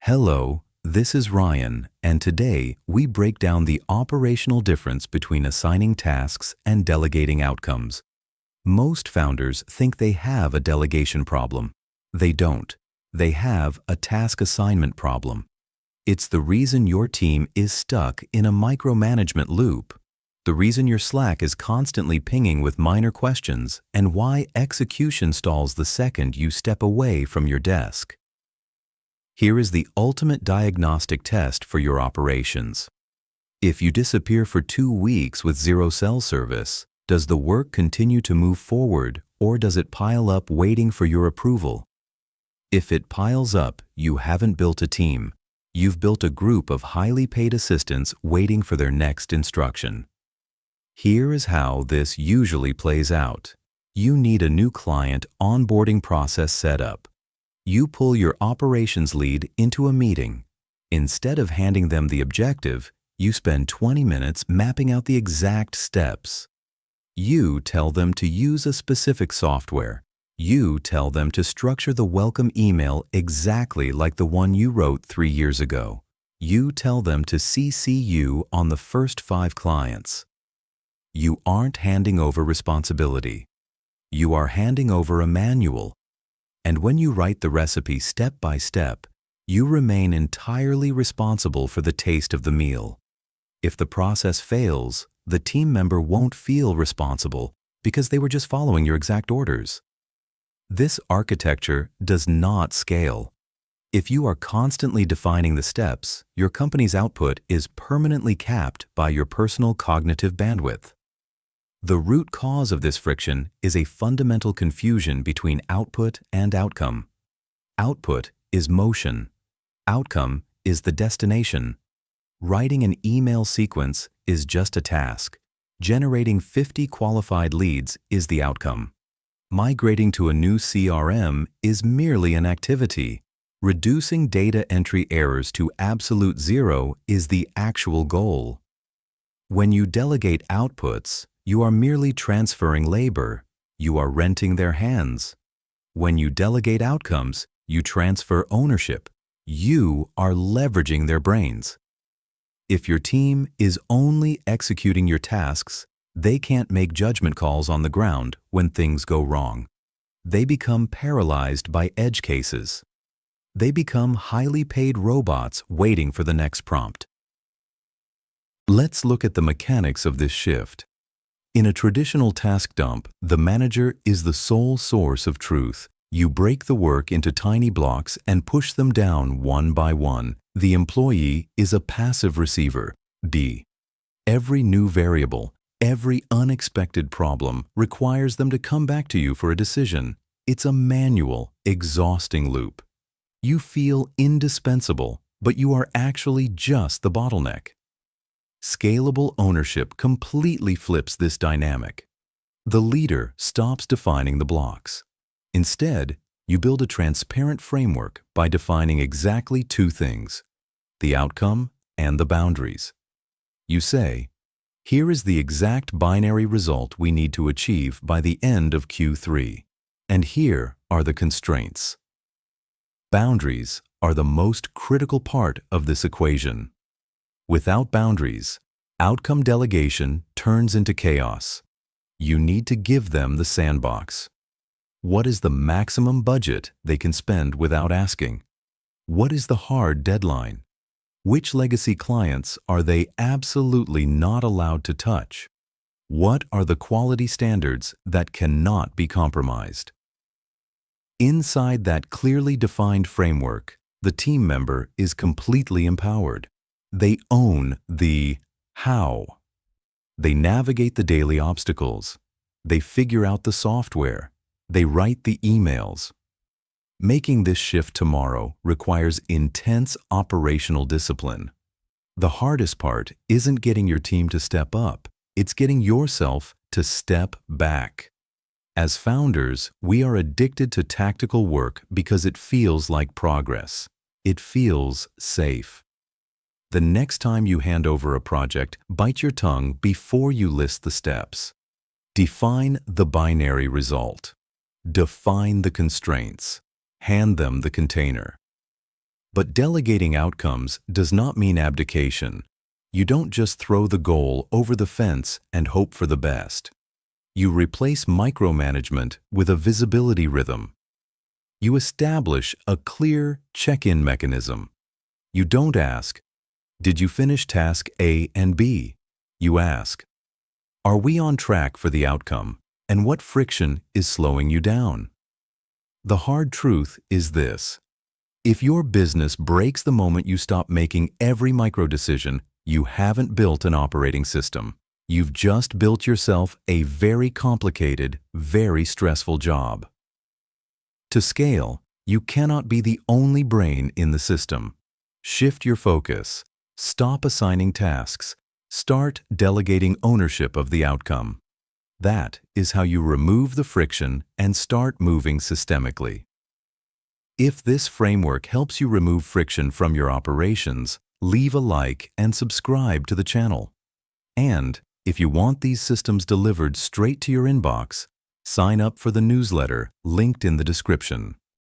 Hello, this is Ryan, and today we break down the operational difference between assigning tasks and delegating outcomes. Most founders think they have a delegation problem. They don't. They have a task assignment problem. It's the reason your team is stuck in a micromanagement loop, the reason your Slack is constantly pinging with minor questions, and why execution stalls the second you step away from your desk. Here is the ultimate diagnostic test for your operations. If you disappear for 2 weeks with zero cell service, does the work continue to move forward, or does it pile up waiting for your approval? If it piles up, you haven't built a team. You've built a group of highly paid assistants waiting for their next instruction. Here is how this usually plays out. You need a new client onboarding process set up. You pull your operations lead into a meeting. Instead of handing them the objective, you spend 20 minutes mapping out the exact steps. You tell them to use a specific software. You tell them to structure the welcome email exactly like the one you wrote 3 years ago. You tell them to CC you on the first 5 clients. You aren't handing over responsibility. You are handing over a manual. And when you write the recipe step by step, you remain entirely responsible for the taste of the meal. If the process fails, the team member won't feel responsible because they were just following your exact orders. This architecture does not scale. If you are constantly defining the steps, your company's output is permanently capped by your personal cognitive bandwidth. The root cause of this friction is a fundamental confusion between output and outcome. Output is motion. Outcome is the destination. Writing an email sequence is just a task. Generating 50 qualified leads is the outcome. Migrating to a new CRM is merely an activity. Reducing data entry errors to absolute zero is the actual goal. When you delegate outputs, you are merely transferring labor. You are renting their hands. When you delegate outcomes, you transfer ownership. You are leveraging their brains. If your team is only executing your tasks, they can't make judgment calls on the ground when things go wrong. They become paralyzed by edge cases. They become highly paid robots waiting for the next prompt. Let's look at the mechanics of this shift. In a traditional task dump, the manager is the sole source of truth. You break the work into tiny blocks and push them down one by one. The employee is a passive receiver. B. Every new variable, every unexpected problem requires them to come back to you for a decision. It's a manual, exhausting loop. You feel indispensable, but you are actually just the bottleneck. Scalable ownership completely flips this dynamic. The leader stops defining the blocks. Instead, you build a transparent framework by defining exactly 2 things: the outcome and the boundaries. You say, here is the exact binary result we need to achieve by the end of Q3, and here are the constraints. Boundaries are the most critical part of this equation. Without boundaries, outcome delegation turns into chaos. You need to give them the sandbox. What is the maximum budget they can spend without asking? What is the hard deadline? Which legacy clients are they absolutely not allowed to touch? What are the quality standards that cannot be compromised? Inside that clearly defined framework, the team member is completely empowered. They own the how. They navigate the daily obstacles. They figure out the software. They write the emails. Making this shift tomorrow requires intense operational discipline. The hardest part isn't getting your team to step up. It's getting yourself to step back. As founders, we are addicted to tactical work because it feels like progress. It feels safe. The next time you hand over a project, bite your tongue before you list the steps. Define the binary result. Define the constraints. Hand them the container. But delegating outcomes does not mean abdication. You don't just throw the goal over the fence and hope for the best. You replace micromanagement with a visibility rhythm. You establish a clear check-in mechanism. You don't ask, "Did you finish task A and B?" You ask, "Are we on track for the outcome, and what friction is slowing you down?" The hard truth is this: if your business breaks the moment you stop making every micro-decision, you haven't built an operating system. You've just built yourself a very complicated, very stressful job. To scale, you cannot be the only brain in the system. Shift your focus. Stop assigning tasks. Start delegating ownership of the outcome. That is how you remove the friction and start moving systemically. If this framework helps you remove friction from your operations, leave a like and subscribe to the channel. And if you want these systems delivered straight to your inbox, sign up for the newsletter linked in the description.